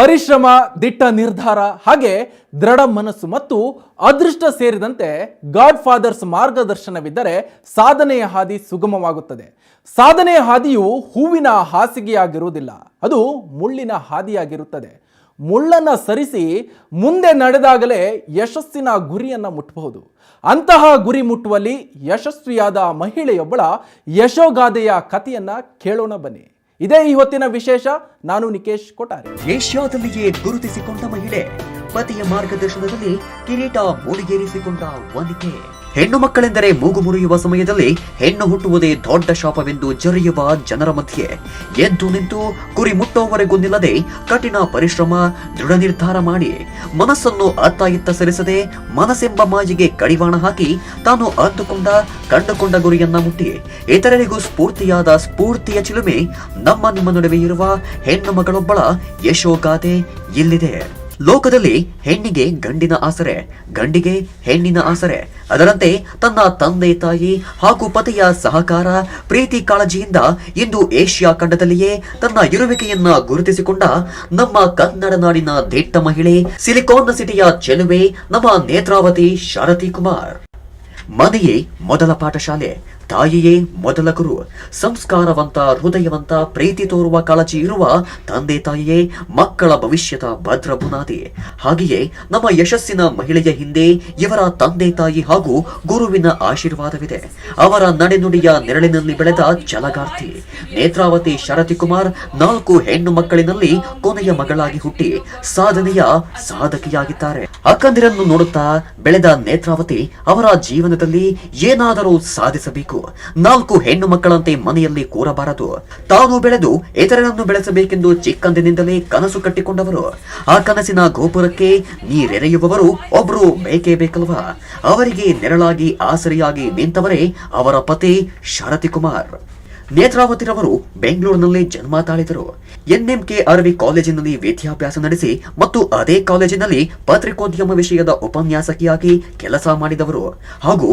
ಪರಿಶ್ರಮ, ದಿಟ್ಟ ನಿರ್ಧಾರ, ಹಾಗೆ ದೃಢ ಮನಸ್ಸು ಮತ್ತು ಅದೃಷ್ಟ ಸೇರಿದಂತೆ ಗಾಡ್ ಫಾದರ್ಸ್ ಮಾರ್ಗದರ್ಶನವಿದ್ದರೆ ಸಾಧನೆಯ ಹಾದಿ ಸುಗಮವಾಗುತ್ತದೆ. ಸಾಧನೆಯ ಹಾದಿಯು ಹೂವಿನ ಹಾಸಿಗೆಯಾಗಿರುವುದಿಲ್ಲ, ಅದು ಮುಳ್ಳಿನ ಹಾದಿಯಾಗಿರುತ್ತದೆ. ಮುಳ್ಳನ್ನು ಸರಿಸಿ ಮುಂದೆ ನಡೆದಾಗಲೇ ಯಶಸ್ಸಿನ ಗುರಿಯನ್ನು ಮುಟ್ಟಬಹುದು. ಅಂತಹ ಗುರಿ ಮುಟ್ಟುವಲ್ಲಿ ಯಶಸ್ವಿಯಾದ ಮಹಿಳೆಯೊಬ್ಬಳ ಯಶೋಗಾಥೆಯ ಕಥೆಯನ್ನ ಕೇಳೋಣ ಬನ್ನಿ. ಇದೇ ಈ ಹೊತ್ತಿನ ವಿಶೇಷ. ನಾನು ನಿಕೇಶ್ ಕೊಠಾರಿ. ಏಷ್ಯಾದಲ್ಲಿಯೇ ಗುರುತಿಸಿಕೊಂಡ ಮಹಿಳೆ, ಪತಿಯ ಮಾರ್ಗದರ್ಶನದಲ್ಲಿ ಕಿರೀಟ ಮೂಡಿಗೇರಿಸಿಕೊಂಡ ವನಿತೆ. ಹೆಣ್ಣು ಮಕ್ಕಳೆಂದರೆ ಮೂಗು ಮುರಿಯುವ ಸಮಯದಲ್ಲಿ ಹೆಣ್ಣು ಹುಟ್ಟುವುದೇ ದೊಡ್ಡ ಶಾಪವೆಂದು ಜರಿಯುವ ಜನರ ಮಧ್ಯೆ ಎದ್ದು ನಿಂತು ಗುರಿ ಮುಟ್ಟುವವರೆಗೂ ನಿಲ್ಲದೆ ಕಠಿಣ ಪರಿಶ್ರಮ, ದೃಢ ನಿರ್ಧಾರ ಮಾಡಿ ಮನಸ್ಸನ್ನು ಅತ್ತ ಇತ್ತ ಸರಿಸದೆ ಮನಸ್ಸೆಂಬ ಮಾಯಿಗೆ ಕಡಿವಾಣ ಹಾಕಿ ತಾನು ಕಂಡುಕೊಂಡ ಗುರಿಯನ್ನ ಮುಟ್ಟಿ ಇತರರಿಗೂ ಸ್ಫೂರ್ತಿಯಾದ ಸ್ಫೂರ್ತಿಯ ಚಿಲುಮೆ ನಮ್ಮ ನಿಮ್ಮ ನಡುವೆ ಇರುವ ಹೆಣ್ಣು ಮಗಳೊಬ್ಬಳ ಯಶೋಗಾಥೆ ಇಲ್ಲಿದೆ. ಲೋಕದಲ್ಲಿ ಹೆಣ್ಣಿಗೆ ಗಂಡಿನ ಆಸರೆ, ಗಂಡಿಗೆ ಹೆಣ್ಣಿನ ಆಸರೆ. ಅದರಂತೆ ತನ್ನ ತಂದೆ ತಾಯಿ ಹಾಗೂ ಪತಿಯ ಸಹಕಾರ, ಪ್ರೀತಿ, ಕಾಳಜಿಯಿಂದ ಇಂದು ಏಷ್ಯಾ ಖಂಡದಲ್ಲಿಯೇ ತನ್ನ ಇರುವಿಕೆಯನ್ನ ಗುರುತಿಸಿಕೊಂಡ ನಮ್ಮ ಕನ್ನಡ ನಾಡಿನ ದಿಟ್ಟ ಮಹಿಳೆ, ಸಿಲಿಕಾನ್ ಸಿಟಿಯ ಚೆಲುವೆ ನಮ್ಮ ನೇತ್ರಾವತಿ ಶಾರತಿ ಕುಮಾರ್. ಮನೆಯೇ ಮೊದಲ ಪಾಠಶಾಲೆ, ತಾಯಿಯೇ ಮೊದಲ ಗುರು. ಸಂಸ್ಕಾರವಂತ, ಹೃದಯವಂತ, ಪ್ರೀತಿ ತೋರುವ ಕಾಳಜಿ ಇರುವ ತಂದೆ ತಾಯಿಯೇ ಮಕ್ಕಳ ಭವಿಷ್ಯದ ಭದ್ರ ಬುನಾದಿ. ಹಾಗೆಯೇ ನಮ್ಮ ಯಶಸ್ಸಿನ ಮಹಿಳೆಯ ಹಿಂದೆ ಇವರ ತಂದೆ ತಾಯಿ ಹಾಗೂ ಗುರುವಿನ ಆಶೀರ್ವಾದವಿದೆ. ಅವರ ನಡೆನುಡಿಯ ನೆರಳಿನಲ್ಲಿ ಬೆಳೆದ ಛಲಗಾರ್ತಿ ನೇತ್ರಾವತಿ ಶಾರತಿ ಕುಮಾರ್ 4 ಹೆಣ್ಣು ಮಕ್ಕಳಿನಲ್ಲಿ ಕೊನೆಯ ಮಗಳಾಗಿ ಹುಟ್ಟಿ ಸಾಧನೆಯ ಸಾಧಕಿಯಾಗಿದ್ದಾರೆ. ಅಕ್ಕಂದಿರನ್ನು ನೋಡುತ್ತಾ ಬೆಳೆದ ನೇತ್ರಾವತಿ ಅವರ ಜೀವನದಲ್ಲಿ ಏನಾದರೂ ಸಾಧಿಸಬೇಕು, 4 ಹೆಣ್ಣು ಮಕ್ಕಳಂತೆ ಮನೆಯಲ್ಲಿ ಕೂರಬಾರದು, ತಾನು ಬೆಳೆದು ಇತರರನ್ನು ಬೆಳೆಸಬೇಕೆಂದು ಚಿಕ್ಕಂದಿನಿಂದಲೇ ಕನಸು ಕಟ್ಟಿಕೊಂಡವರು. ಆ ಕನಸಿನ ಗೋಪುರಕ್ಕೆ ನೀರೆರೆಯುವವರು ಒಬ್ರು ಬೇಕೇ ಬೇಕಲ್ವಾ? ಅವರಿಗೆ ನೆರಳಾಗಿ ಆಸರೆಯಾಗಿ ನಿಂತವರೇ ಅವರ ಪತಿ ಶಾರತಿ ಕುಮಾರ್. ನೇತ್ರಾವತಿರವರು ಬೆಂಗಳೂರಿನಲ್ಲಿ ಜನ್ಮ ತಾಳಿದರು. NMK ಅರವಿ ಕಾಲೇಜಿನಲ್ಲಿ ವಿದ್ಯಾಭ್ಯಾಸ ನಡೆಸಿ ಮತ್ತು ಅದೇ ಕಾಲೇಜಿನಲ್ಲಿ ಪತ್ರಿಕೋದ್ಯಮ ವಿಷಯದ ಉಪನ್ಯಾಸಕಿಯಾಗಿ ಕೆಲಸ ಮಾಡಿದವರು ಹಾಗೂ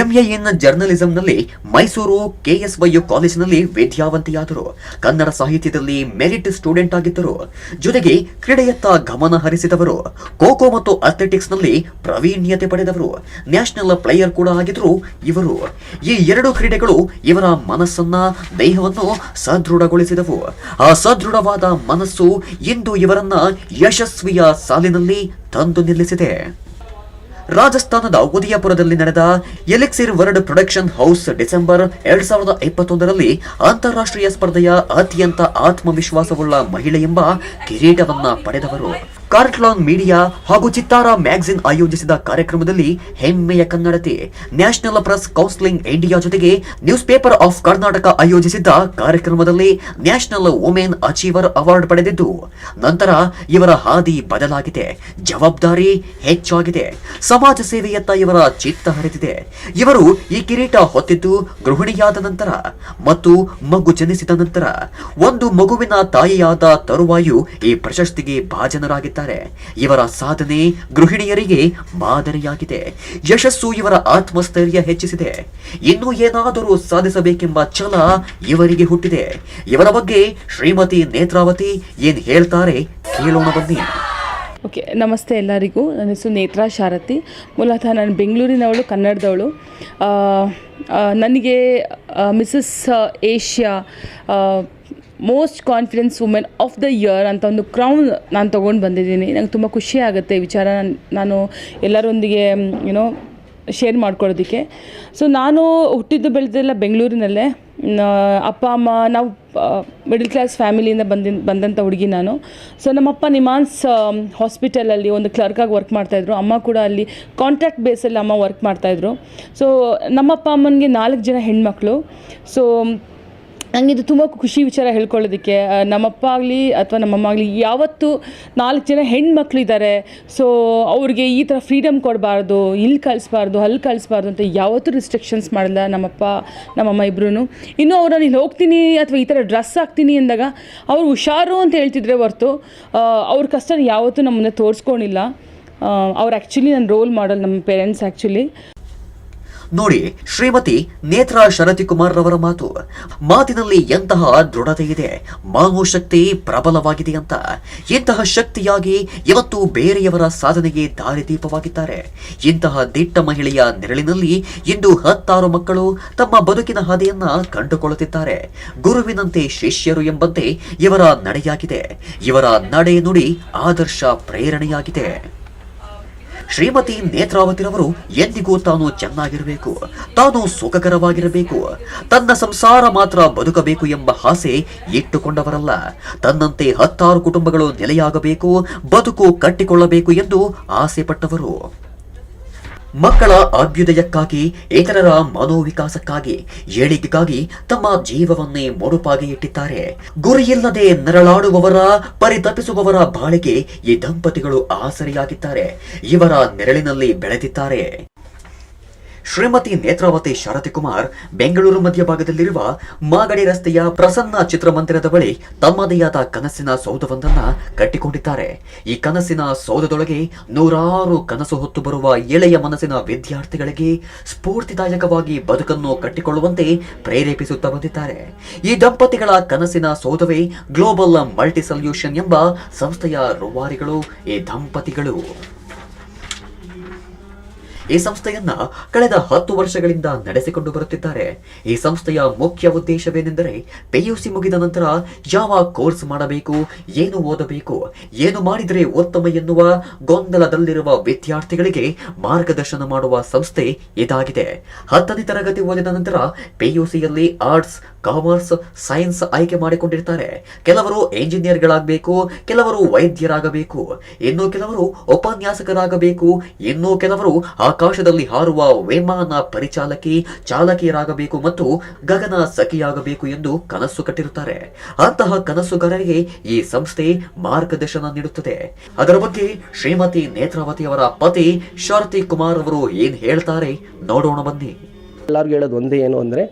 MA ಇನ್ ಜರ್ನಲಿಸಂನಲ್ಲಿ ಮೈಸೂರು KSYU ಕಾಲೇಜಿನಲ್ಲಿ ವಿದ್ಯಾವಂತಿಯಾದರು. ಕನ್ನಡ ಸಾಹಿತ್ಯದಲ್ಲಿ ಮೆರಿಟ್ ಸ್ಟೂಡೆಂಟ್ ಆಗಿದ್ದರು. ಜೊತೆಗೆ ಕ್ರೀಡೆಯತ್ತ ಗಮನ ಹರಿಸಿದವರು. ಖೋಖೋ ಮತ್ತು ಅಥ್ಲೆಟಿಕ್ಸ್ ನಲ್ಲಿ ಪ್ರಾವೀಣ್ಯತೆ ಪಡೆದವರು. ನ್ಯಾಷನಲ್ ಪ್ಲೇಯರ್ ಕೂಡ ಆಗಿದ್ರು ಇವರು. ಈ 2 ಕ್ರೀಡೆಗಳು ಇವರ ಮನಸ್ಸನ್ನ, ದೇಹವನ್ನು ಸದೃಢಗೊಳಿಸಿದವು. ಆ ಸದೃಢವಾದ ಮನಸ್ಸು ಇಂದು ಇವರನ್ನ ಯಶಸ್ವಿಯ ಸಾಲಿನಲ್ಲಿ ತಂದು ನಿಲ್ಲಿಸಿದೆ. ರಾಜಸ್ಥಾನದ ಉದಯಪುರದಲ್ಲಿ ನಡೆದ Elixir world production house December 2021ರಲ್ಲಿ ಅಂತಾರಾಷ್ಟ್ರೀಯ ಸ್ಪರ್ಧೆಯ ಅತ್ಯಂತ ಆತ್ಮವಿಶ್ವಾಸವುಳ್ಳ ಮಹಿಳೆ ಎಂಬ ಕಿರೀಟವನ್ನ ಪಡೆದವರು. ಕಾರ್ಟ್ಲಾನ್ ಮೀಡಿಯಾ ಹಾಗೂ ಚಿತ್ತಾರ ಮ್ಯಾಗಜಿನ್ ಆಯೋಜಿಸಿದ ಕಾರ್ಯಕ್ರಮದಲ್ಲಿ ಹೆಮ್ಮೆಯ ಕನ್ನಡತಿ ನ್ಯಾಷನಲ್ ಪ್ರೆಸ್ ಕೌನ್ಸಿಲಿಂಗ್ ಇಂಡಿಯಾ ಜೊತೆಗೆ ನ್ಯೂಸ್ ಪೇಪರ್ ಆಫ್ ಕರ್ನಾಟಕ ಆಯೋಜಿಸಿದ್ದ ಕಾರ್ಯಕ್ರಮದಲ್ಲಿ ನ್ಯಾಷನಲ್ ವುಮೆನ್ ಅಚೀವರ್ ಅವಾರ್ಡ್ ಪಡೆದಿದ್ದು, ನಂತರ ಇವರ ಹಾದಿ ಬದಲಾಗಿದೆ, ಜವಾಬ್ದಾರಿ ಹೆಚ್ಚಾಗಿದೆ, ಸಮಾಜ ಸೇವೆಯತ್ತ ಇವರ ಚಿತ್ತ ಹರಿದಿದೆ. ಇವರು ಈ ಕಿರೀಟ ಹೊತ್ತಿದ್ದು ಗೃಹಿಣಿಯಾದ ನಂತರ ಮತ್ತು ಮಗು ಜನಿಸಿದ ನಂತರ. ಒಂದು ಮಗುವಿನ ತಾಯಿಯಾದ ತರುವಾಯು ಈ ಪ್ರಶಸ್ತಿಗೆ ಭಾಜನರಾಗಿದ್ದಾರೆ. ಇವರ ಸಾಧನೆ ಗೃಹಿಣಿಯರಿಗೆ ಮಾದರಿಯಾಗಿದೆ. ಯಶಸ್ಸು ಇವರ ಆತ್ಮಸ್ಥೈರ್ಯ ಹೆಚ್ಚಿಸಿದೆ. ಇನ್ನೂ ಏನಾದರೂ ಸಾಧಿಸಬೇಕೆಂಬ ಛಲ ಇವರಿಗೆ ಹುಟ್ಟಿದೆ. ಇವರ ಬಗ್ಗೆ ಶ್ರೀಮತಿ ನೇತ್ರಾವತಿ ಏನ್ ಹೇಳ್ತಾರೆ ಕೇಳೋಣ ಬನ್ನಿ. ಓಕೆ, ನಮಸ್ತೆ ಎಲ್ಲರಿಗೂ. ನನ್ನ ಹೆಸರು ನೇತ್ರಾ ಶಾರತಿ. ಮೂಲತಃ ನಾನು ಬೆಂಗಳೂರಿನವಳು, ಕನ್ನಡದವಳು. ನನಗೆ Mrs Asia most confidence women of the year ಅಂತ ಒಂದು ಕ್ರೌನ್ ನಾನು ತೊಗೊಂಡು ಬಂದಿದ್ದೀನಿ. ನಂಗೆ ತುಂಬ ಖುಷಿ ಆಗುತ್ತೆ ವಿಚಾರ ನಾನು ಎಲ್ಲರೊಂದಿಗೆ ಶೇರ್ ಮಾಡ್ಕೊಳ್ಳೋದಕ್ಕೆ. ಸೊ ನಾನು ಹುಟ್ಟಿದ್ದು ಬೆಳೆದೆಲ್ಲ ಬೆಂಗಳೂರಿನಲ್ಲೇ. ಅಪ್ಪ ಅಮ್ಮ, ನಾವು ಮಿಡಲ್ ಕ್ಲಾಸ್ ಫ್ಯಾಮಿಲಿಯಿಂದ ಬಂದಂಥ ಹುಡುಗಿ ನಾನು. ಸೊ ನಮ್ಮಪ್ಪ ನಿಮಾನ್ಸ್ ಹಾಸ್ಪಿಟಲಲ್ಲಿ ಒಂದು ಕ್ಲರ್ಕಾಗಿ ವರ್ಕ್ ಮಾಡ್ತಾಯಿದ್ರು. ಅಮ್ಮ ಕೂಡ ಅಲ್ಲಿ ಕಾಂಟ್ರಾಕ್ಟ್ ಬೇಸಲ್ಲಿ ಅಮ್ಮ ವರ್ಕ್ ಮಾಡ್ತಾಯಿದ್ರು. ಸೊ ನಮ್ಮಪ್ಪ ಅಮ್ಮನಿಗೆ 4 ಜನ ಹೆಣ್ಮಕ್ಳು. ಸೊ ನನಗೆ ಇದು ತುಂಬ ಖುಷಿ ವಿಚಾರ ಹೇಳ್ಕೊಳ್ಳೋದಕ್ಕೆ. ನಮ್ಮಪ್ಪ ಆಗಲಿ ಅಥವಾ ನಮ್ಮಮ್ಮ ಆಗಲಿ ಯಾವತ್ತೂ 4 ಜನ ಹೆಣ್ಮಕ್ಳು ಇದ್ದಾರೆ, ಸೊ ಅವ್ರಿಗೆ ಈ ಥರ ಫ್ರೀಡಮ್ ಕೊಡಬಾರ್ದು, ಇಲ್ಲಿ ಕಳಿಸ್ಬಾರ್ದು, ಅಲ್ಲಿ ಕಳಿಸ್ಬಾರ್ದು ಅಂತ ಯಾವತ್ತೂ ರಿಸ್ಟ್ರಿಕ್ಷನ್ಸ್ ಮಾಡಿಲ್ಲ ನಮ್ಮಪ್ಪ ನಮ್ಮಮ್ಮ ಇಬ್ಬರೂ. ಇನ್ನೂ ಅವ್ರು ನಾನು ಇಲ್ಲಿ ಹೋಗ್ತೀನಿ ಅಥವಾ ಈ ಥರ ಡ್ರೆಸ್ ಹಾಕ್ತೀನಿ ಅಂದಾಗ ಅವ್ರು ಹುಷಾರು ಅಂತ ಹೇಳ್ತಿದ್ರೆ ಹೊರ್ತು ಅವ್ರ ಕಷ್ಟ ಯಾವತ್ತೂ ನಮ್ಮ ಮುಂದೆ ತೋರಿಸ್ಕೊಂಡಿಲ್ಲ. ಅವ್ರು ಆ್ಯಕ್ಚುಲಿ ನನ್ನ ರೋಲ್ ಮಾಡಲ್, ನಮ್ಮ ಪೇರೆಂಟ್ಸ್ ಆ್ಯಕ್ಚುಲಿ. ನೋಡಿ, ಶ್ರೀಮತಿ ನೇತ್ರಾ ಶರತಿಕುಮಾರ್ ರವರ ಮಾತಿನಲ್ಲಿ ಎಂತಹ ದೃಢತೆ ಇದೆ, ಮನೋಶಕ್ತಿ ಪ್ರಬಲವಾಗಿದೆ ಅಂತ. ಇಂತಹ ಶಕ್ತಿಯಾಗಿ ಇವತ್ತು ಬೇರೆಯವರ ಸಾಧನೆಗೆ ದಾರಿದೀಪವಾಗಿದ್ದಾರೆ. ಇಂತಹ ದಿಟ್ಟ ಮಹಿಳೆಯ ನೆರಳಿನಲ್ಲಿ ಇಂದು 10 ಮಕ್ಕಳು ತಮ್ಮ ಬದುಕಿನ ಹಾದಿಯನ್ನ ಕಂಡುಕೊಳ್ಳುತ್ತಿದ್ದಾರೆ. ಗುರುವಿನಂತೆ ಶಿಷ್ಯರು ಎಂಬಂತೆ ಇವರ ನಡೆಯಾಗಿದೆ. ಇವರ ನಡೆ ನುಡಿ ಆದರ್ಶ ಪ್ರೇರಣೆಯಾಗಿದೆ. ಶ್ರೀಮತಿ ನೇತ್ರಾವತಿರವರು ಎಂದಿಗೂ ತಾನು ಚೆನ್ನಾಗಿರಬೇಕು, ತಾನು ಸುಖಕರವಾಗಿರಬೇಕು, ತನ್ನ ಸಂಸಾರ ಮಾತ್ರ ಬದುಕಬೇಕು ಎಂಬ ಆಸೆ ಇಟ್ಟುಕೊಂಡವರಲ್ಲ. ತನ್ನಂತೆ 10 ಕುಟುಂಬಗಳು ನೆಲೆಯಾಗಬೇಕು, ಬದುಕು ಕಟ್ಟಿಕೊಳ್ಳಬೇಕು ಎಂದು ಆಸೆ ಪಟ್ಟವರು. ಮಕ್ಕಳ ಅಭ್ಯುದಯಕ್ಕಾಗಿ, ಇತರರ ಮನೋವಿಕಾಸಕ್ಕಾಗಿ, ಏಳಿಗೆಗಾಗಿ ತಮ್ಮ ಜೀವವನ್ನೇ ಮುಡುಪಾಗಿ ಇಟ್ಟಿದ್ದಾರೆ. ಗುರಿಯಿಲ್ಲದೆ ನರಳಾಡುವವರ, ಪರಿತಪಿಸುವವರ ಬಾಳಿಗೆ ಈ ದಂಪತಿಗಳು ಆಸರೆಯಾಗಿದ್ದಾರೆ. ಇವರ ನೆರಳಿನಲ್ಲಿ ಬೆಳೆದಿದ್ದಾರೆ. ಶ್ರೀಮತಿ ನೇತ್ರಾವತಿ ಶರತಿಕುಮಾರ್ ಬೆಂಗಳೂರು ಮಧ್ಯಭಾಗದಲ್ಲಿರುವ ಮಾಗಡಿ ರಸ್ತೆಯ ಪ್ರಸನ್ನ ಚಿತ್ರಮಂದಿರದ ಬಳಿ ತಮ್ಮದೇ ಆದ ಕನಸಿನ ಸೌಧವೊಂದನ್ನ ಕಟ್ಟಿಕೊಂಡಿದ್ದಾರೆ. ಈ ಕನಸಿನ ಸೌಧದೊಳಗೆ 100 ಕನಸು ಹೊತ್ತು ಬರುವ ಎಳೆಯ ಮನಸ್ಸಿನ ವಿದ್ಯಾರ್ಥಿಗಳಿಗೆ ಸ್ಫೂರ್ತಿದಾಯಕವಾಗಿ ಬದುಕನ್ನು ಕಟ್ಟಿಕೊಳ್ಳುವಂತೆ ಪ್ರೇರೇಪಿಸುತ್ತಾ ಬಂದಿದ್ದಾರೆ. ಈ ದಂಪತಿಗಳ ಕನಸಿನ ಸೌಧವೇ ಗ್ಲೋಬಲ್ ಮಲ್ಟಿ ಸೊಲ್ಯೂಷನ್ ಎಂಬ ಸಂಸ್ಥೆಯ ರೂವಾರಿಗಳು ಈ ದಂಪತಿಗಳು. ಈ ಸಂಸ್ಥೆಯನ್ನ ಕಳೆದ 10 ವರ್ಷಗಳಿಂದ ನಡೆಸಿಕೊಂಡು ಬರುತ್ತಿದ್ದಾರೆ. ಈ ಸಂಸ್ಥೆಯ ಮುಖ್ಯ ಉದ್ದೇಶವೇನೆಂದರೆ PUC ಮುಗಿದ ನಂತರ ಯಾವ ಕೋರ್ಸ್ ಮಾಡಬೇಕು, ಏನು ಓದಬೇಕು, ಏನು ಮಾಡಿದರೆ ಉತ್ತಮ ಎನ್ನುವ ಗೊಂದಲದಲ್ಲಿರುವ ವಿದ್ಯಾರ್ಥಿಗಳಿಗೆ ಮಾರ್ಗದರ್ಶನ ಮಾಡುವ ಸಂಸ್ಥೆ ಇದಾಗಿದೆ. 10ನೇ ತರಗತಿ ಓದಿದ ನಂತರ PUCಯಲ್ಲಿ ಆರ್ಟ್ಸ್, ಕಾಮರ್ಸ್, ಸೈನ್ಸ್ ಆಯ್ಕೆ ಮಾಡಿಕೊಂಡಿರ್ತಾರೆ. ಕೆಲವರು ಎಂಜಿನಿಯರ್ಗಳಾಗಬೇಕು, ಕೆಲವರು ವೈದ್ಯರಾಗಬೇಕು, ಇನ್ನು ಕೆಲವರು ಉಪನ್ಯಾಸಕರಾಗಬೇಕು, ಇನ್ನು ಕೆಲವರು ಆಕಾಶದಲ್ಲಿ ಹಾರುವ ವಿಮಾನ ಚಾಲಕಿಯರಾಗಬೇಕು ಮತ್ತು ಗಗನ ಸಖಿಯಾಗಬೇಕು ಎಂದು ಕನಸು ಕಟ್ಟಿರುತ್ತಾರೆ. ಅಂತಹ ಕನಸುಗಾರರಿಗೆ ಈ ಸಂಸ್ಥೆ ಮಾರ್ಗದರ್ಶನ ನೀಡುತ್ತದೆ. ಅದರ ಬಗ್ಗೆ ಶ್ರೀಮತಿ ನೇತ್ರಾವತಿಯವರ ಪತಿ ಶರತಿ ಕುಮಾರ್ ಅವರು ಏನ್ ಹೇಳ್ತಾರೆ ನೋಡೋಣ ಬನ್ನಿ. ಎಲ್ಲರಿಗೂ ಹೇಳೋದು ಒಂದೇ ಏನು ಅಂದರೆ,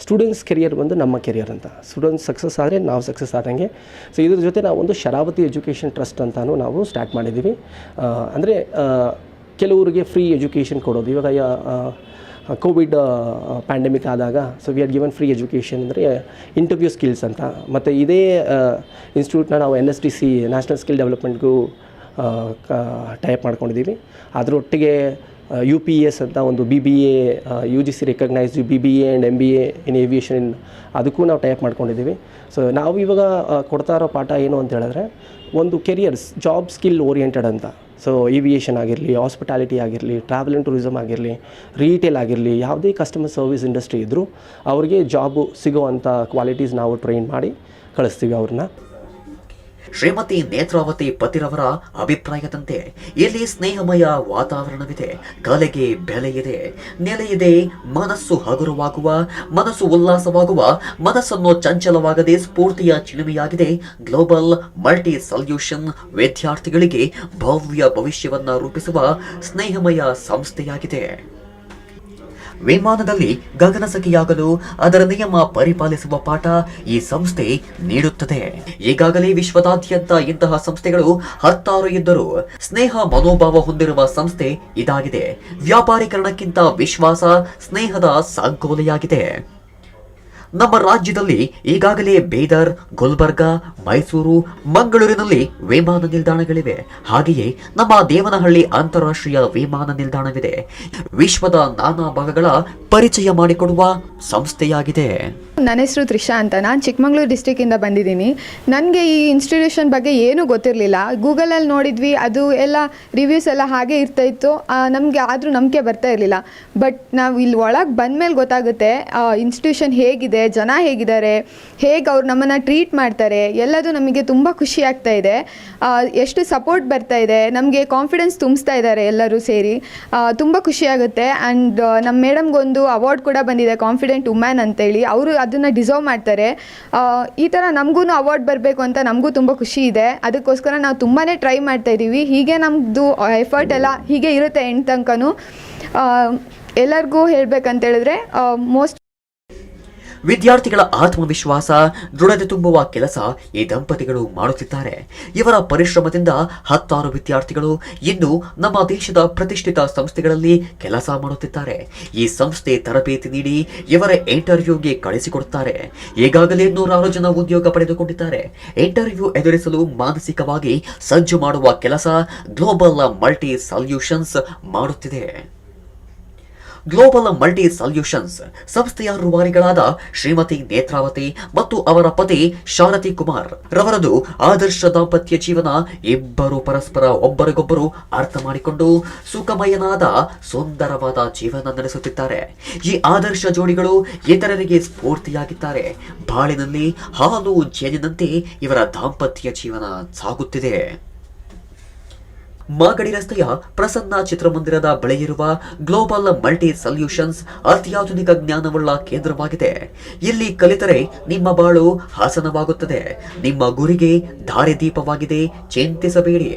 ಸ್ಟೂಡೆಂಟ್ಸ್ ಕೆರಿಯರ್ ಬಂದು ನಮ್ಮ ಕೆರಿಯರ್ ಅಂತ. ಸ್ಟೂಡೆಂಟ್ಸ್ ಸಕ್ಸಸ್ ಆದರೆ ನಾವು ಸಕ್ಸಸ್ ಆದಂಗೆ. ಸೊ ಇದ್ರ ಜೊತೆ ನಾವು ಒಂದು ಶರಾವತಿ ಎಜುಕೇಷನ್ ಟ್ರಸ್ಟ್ ಅಂತಾನು ನಾವು ಸ್ಟಾರ್ಟ್ ಮಾಡಿದ್ದೀವಿ. ಅಂದರೆ ಕೆಲವರಿಗೆ ಫ್ರೀ ಎಜುಕೇಷನ್ ಕೊಡೋದು. ಇವಾಗ ಕೋವಿಡ್ ಪ್ಯಾಂಡಮಿಕ್ ಆದಾಗ so we are given free education ಅಂದರೆ ಇಂಟರ್ವ್ಯೂ ಸ್ಕಿಲ್ಸ್ ಅಂತ. ಮತ್ತು ಇದೇ ಇನ್ಸ್ಟಿಟ್ಯೂಟ್ನ ನಾವು NSDC ನ್ಯಾಷನಲ್ ಸ್ಕಿಲ್ ಡೆವಲಪ್ಮೆಂಟ್ಗೂ ಟೈಪ್ ಮಾಡ್ಕೊಂಡಿದ್ದೀವಿ. ಅದರೊಟ್ಟಿಗೆ UPS ಅಂತ ಒಂದು BBA UGC recognised BBA and MBA in aviation ಅದಕ್ಕೂ ನಾವು ಟೈಪ್ ಮಾಡ್ಕೊಂಡಿದ್ದೀವಿ. ಸೊ ನಾವು ಇವಾಗ ಕೊಡ್ತಾ ಇರೋ ಪಾಠ ಏನು ಅಂತ ಹೇಳಿದ್ರೆ, ಒಂದು ಕೆರಿಯರ್ಸ್ ಜಾಬ್ ಸ್ಕಿಲ್ ಓರಿಯೆಂಟೆಡ್ ಅಂತ. ಸೊ ಏವಿಯೇಷನ್ ಆಗಿರಲಿ, ಹಾಸ್ಪಿಟಾಲಿಟಿ ಆಗಿರಲಿ, ಟ್ರಾವೆಲ್ ಆ್ಯಂಡ್ ಟೂರಿಸಮ್ ಆಗಿರಲಿ, ರೀಟೇಲ್ ಆಗಿರಲಿ, ಯಾವುದೇ ಕಸ್ಟಮರ್ ಸರ್ವಿಸ್ ಇಂಡಸ್ಟ್ರಿ ಇದ್ದರೂ ಅವ್ರಿಗೆ ಜಾಬು ಸಿಗೋವಂಥ ಕ್ವಾಲಿಟೀಸ್ ನಾವು ಟ್ರೈನ್ ಮಾಡಿ ಕಳಿಸ್ತೀವಿ ಅವ್ರನ್ನ. ಶ್ರೀಮತಿ ನೇತ್ರಾವತಿ ಪತಿರವರ ಅಭಿಪ್ರಾಯದಂತೆ ಇಲ್ಲಿ ಸ್ನೇಹಮಯ ವಾತಾವರಣವಿದೆ, ಕಲೆಗೆ ಬೆಲೆ ಇದೆ, ನೆಲೆಯಿದೆ, ಮನಸ್ಸು ಹಗುರವಾಗುವ, ಮನಸ್ಸು ಉಲ್ಲಾಸವಾಗುವ, ಮನಸ್ಸನ್ನು ಚಂಚಲವಾಗದೆ ಸ್ಫೂರ್ತಿಯ ಚಿಲುಮೆಯಾಗಿದೆ ಗ್ಲೋಬಲ್ ಮಲ್ಟಿ ಸೊಲ್ಯೂಷನ್. ವಿದ್ಯಾರ್ಥಿಗಳಿಗೆ ಭವ್ಯ ಭವಿಷ್ಯವನ್ನ ರೂಪಿಸುವ ಸ್ನೇಹಮಯ ಸಂಸ್ಥೆಯಾಗಿದೆ. ವಿಮಾನದಲ್ಲಿ ಗಗನಸಖಿಯಾಗಲು ಅದರ ನಿಯಮ ಪರಿಪಾಲಿಸುವ ಪಾಠ ಈ ಸಂಸ್ಥೆ ನೀಡುತ್ತದೆ. ಈಗಾಗಲೇ ವಿಶ್ವದಾದ್ಯಂತ ಇಂತಹ ಸಂಸ್ಥೆಗಳು 10 ಇದ್ದರೂ ಸ್ನೇಹ ಮನೋಭಾವ ಹೊಂದಿರುವ ಸಂಸ್ಥೆ ಇದಾಗಿದೆ. ವ್ಯಾಪಾರೀಕರಣಕ್ಕಿಂತ ವಿಶ್ವಾಸ, ಸ್ನೇಹದ ಸಂಕೋಲೆಯಾಗಿದೆ. ನಮ್ಮ ರಾಜ್ಯದಲ್ಲಿ ಈಗಾಗಲೇ ಬೀದರ್, ಗುಲ್ಬರ್ಗಾ, ಮೈಸೂರು, ಮಂಗಳೂರಿನಲ್ಲಿ ವಿಮಾನ ನಿಲ್ದಾಣಗಳಿವೆ. ಹಾಗೆಯೇ ನಮ್ಮ ದೇವನಹಳ್ಳಿ ಅಂತಾರಾಷ್ಟ್ರೀಯ ವಿಮಾನ ನಿಲ್ದಾಣವಿದೆ. ವಿಶ್ವದ ನಾನಾ ಭಾಗಗಳ ಪರಿಚಯ ಮಾಡಿಕೊಡುವ ಸಂಸ್ಥೆಯಾಗಿದೆ. ನನ್ನ ಹೆಸರು ತ್ರಿಷಾ ಅಂತ. ನಾನು ಚಿಕ್ಕಮಗಳೂರು ಡಿಸ್ಟ್ರಿಕ್ಕಿಂದ ಬಂದಿದ್ದೀನಿ. ನನಗೆ ಈ ಇನ್ಸ್ಟಿಟ್ಯೂಷನ್ ಬಗ್ಗೆ ಏನೂ ಗೊತ್ತಿರಲಿಲ್ಲ. ಗೂಗಲಲ್ಲಿ ನೋಡಿದ್ವಿ, ಅದು ಎಲ್ಲ ರಿವ್ಯೂಸ್ ಎಲ್ಲ ಹಾಗೆ ಇರ್ತಾಯಿತ್ತು. ನಮಗೆ ಆದರೂ ನಂಬಿಕೆ ಬರ್ತಾ ಇರಲಿಲ್ಲ. ಬಟ್ ನಾವು ಇಲ್ಲಿ ಒಳಗೆ ಬಂದಮೇಲೆ ಗೊತ್ತಾಗುತ್ತೆ ಇನ್ಸ್ಟಿಟ್ಯೂಷನ್ ಹೇಗಿದೆ, ಜನ ಹೇಗಿದ್ದಾರೆ, ಹೇಗೆ ಅವ್ರು ನಮ್ಮನ್ನು ಟ್ರೀಟ್ ಮಾಡ್ತಾರೆ, ಎಲ್ಲದು ನಮಗೆ ತುಂಬ ಖುಷಿ ಆಗ್ತಾ ಇದೆ. ಎಷ್ಟು ಸಪೋರ್ಟ್ ಬರ್ತಾ ಇದೆ, ನಮಗೆ ಕಾನ್ಫಿಡೆನ್ಸ್ ತುಂಬಿಸ್ತಾ ಇದ್ದಾರೆ ಎಲ್ಲರೂ ಸೇರಿ. ತುಂಬ ಖುಷಿಯಾಗುತ್ತೆ. ಆ್ಯಂಡ್ ನಮ್ಮ ಮೇಡಮ್ಗೊಂದು ಅವಾರ್ಡ್ ಕೂಡ ಬಂದಿದೆ, ಕಾನ್ಫಿಡೆಂಟ್ ವುಮೆನ್ ಅಂತೇಳಿ. ಅವರು ಅದನ್ನು ಡಿಸರ್ವ್ ಮಾಡ್ತಾರೆ. ಈ ಥರ ನಮಗೂ ಅವಾರ್ಡ್ ಬರಬೇಕು ಅಂತ ನಮಗೂ ತುಂಬ ಖುಷಿ ಇದೆ. ಅದಕ್ಕೋಸ್ಕರ ನಾವು ತುಂಬಾ ಟ್ರೈ ಮಾಡ್ತಾಯಿದ್ದೀವಿ. ಹೀಗೆ ನಮ್ಮದು ಎಫರ್ಟ್ ಎಲ್ಲ ಹೀಗೆ ಇರುತ್ತೆ ಎಂಡ್ ತನಕನೂ. ಎಲ್ಲರಿಗೂ ಹೇಳಬೇಕಂತೇಳಿದ್ರೆ ವಿದ್ಯಾರ್ಥಿಗಳ ಆತ್ಮವಿಶ್ವಾಸ, ದೃಢತೆ ತುಂಬುವ ಕೆಲಸ ಈ ದಂಪತಿಗಳು ಮಾಡುತ್ತಿದ್ದಾರೆ. ಇವರ ಪರಿಶ್ರಮದಿಂದ ಹತ್ತಾರು ವಿದ್ಯಾರ್ಥಿಗಳು ಇಂದು ನಮ್ಮ ದೇಶದ ಪ್ರತಿಷ್ಠಿತ ಸಂಸ್ಥೆಗಳಲ್ಲಿ ಕೆಲಸ ಮಾಡುತ್ತಿದ್ದಾರೆ. ಈ ಸಂಸ್ಥೆ ತರಬೇತಿ ನೀಡಿ ಇವರ ಇಂಟರ್ವ್ಯೂಗೆ ಕಳಿಸಿಕೊಡುತ್ತಾರೆ. ಈಗಾಗಲೇ 106 ಜನ ಉದ್ಯೋಗ ಪಡೆದುಕೊಂಡಿದ್ದಾರೆ. ಇಂಟರ್ವ್ಯೂ ಎದುರಿಸಲು ಮಾನಸಿಕವಾಗಿ ಸಜ್ಜು ಮಾಡುವ ಕೆಲಸ ಗ್ಲೋಬಲ್ ಮಲ್ಟಿ ಸೊಲ್ಯೂಷನ್ಸ್ ಮಾಡುತ್ತಿದೆ. ಗ್ಲೋಬಲ್ ಮಲ್ಟಿ ಸೊಲ್ಯೂಷನ್ಸ್ ಸಂಸ್ಥೆಯ ರೂವಾರಿಗಳಾದ ಶ್ರೀಮತಿ ನೇತ್ರಾವತಿ ಮತ್ತು ಅವರ ಪತಿ ಶಾರತಿ ಕುಮಾರ್ ರವರದು ಆದರ್ಶ ದಾಂಪತ್ಯ ಜೀವನ. ಇಬ್ಬರು ಪರಸ್ಪರ ಒಬ್ಬರಿಗೊಬ್ಬರು ಅರ್ಥ ಮಾಡಿಕೊಂಡು ಸುಖಮಯನಾದ ಸುಂದರವಾದ ಜೀವನ ನಡೆಸುತ್ತಿದ್ದಾರೆ. ಈ ಆದರ್ಶ ಜೋಡಿಗಳು ಇತರರಿಗೆ ಸ್ಫೂರ್ತಿಯಾಗಿದ್ದಾರೆ. ಬಾಳಿನಲ್ಲಿ ಹಾಲು ಜೇನಿನಂತೆ ಇವರ ದಾಂಪತ್ಯ ಜೀವನ ಸಾಗುತ್ತಿದೆ. ಮಾಗಡಿ ರಸ್ತೆಯ ಪ್ರಸನ್ನ ಚಿತ್ರಮಂದಿರದ ಬಳಿ ಇರುವ ಗ್ಲೋಬಲ್ ಮಲ್ಟಿ ಸೊಲ್ಯೂಷನ್ಸ್ ಅತ್ಯಾಧುನಿಕ ಜ್ಞಾನವುಳ್ಳ ಕೇಂದ್ರವಾಗಿದೆ. ಇಲ್ಲಿ ಕಲಿತರೆ ನಿಮ್ಮ ಬಾಳು ಹಾಸನವಾಗುತ್ತದೆ. ನಿಮ್ಮ ಗುರಿಗೆ ದಾರಿದೀಪವಾಗಿದೆ. ಚಿಂತಿಸಬೇಡಿ,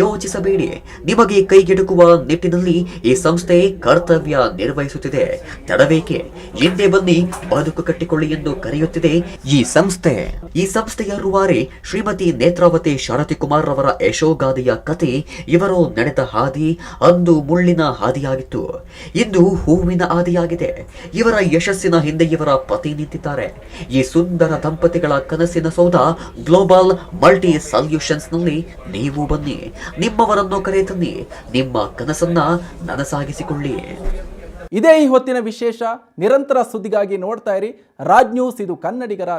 ಯೋಚಿಸಬೇಡಿ. ನಿಮಗೆ ಕೈಗೆಟುಕುವ ನಿಟ್ಟಿನಲ್ಲಿ ಈ ಸಂಸ್ಥೆ ಕರ್ತವ್ಯ ನಿರ್ವಹಿಸುತ್ತಿದೆ. ತಡಬೇಕೆ, ಹಿಂದೆ ಬನ್ನಿ, ಬದುಕು ಕಟ್ಟಿಕೊಳ್ಳಿ ಎಂದು ಕರೆಯುತ್ತಿದೆ ಈ ಸಂಸ್ಥೆ. ಈ ಸಂಸ್ಥೆಯ ರೂವಾರಿ ಶ್ರೀಮತಿ ನೇತ್ರಾವತಿ ಶಾರತಿ ಕುಮಾರ್ ರವರ ಯಶೋಗಾದೆಯ ಕತೆ. ಇವರು ನಡೆದ ಹಾದಿ ಅಂದು ಮುಳ್ಳಿನ ಹಾದಿಯಾಗಿತ್ತು, ಇಂದು ಹೂವಿನ ಹಾದಿಯಾಗಿದೆ. ಇವರ ಯಶಸ್ಸಿನ ಹಿಂದೆ ಇವರ ಪತಿ ನಿಂತಿದ್ದಾರೆ. ಈ ಸುಂದರ ದಂಪತಿಗಳ ಕನಸಿನ ಸೌಧ ಗ್ಲೋಬಲ್ ಮಲ್ಟಿ ಸೊಲ್ಯೂಷನ್ಸ್ ನಲ್ಲಿ ನೀವು ಬನ್ನಿ, ನಿಮ್ಮವರನ್ನು ಕರೆ ತನ್ನಿ, ನಿಮ್ಮ ಕನಸನ್ನ ನನಸಾಗಿಸಿಕೊಳ್ಳಿ. ಇದೇ ಈ ಹೊತ್ತಿನ ವಿಶೇಷ. ನಿರಂತರ ಸುದ್ದಿಗಾಗಿ ನೋಡ್ತಾ ಇರಿ ರಾಜ್ ನ್ಯೂಸ್. ಇದು ಕನ್ನಡಿಗರ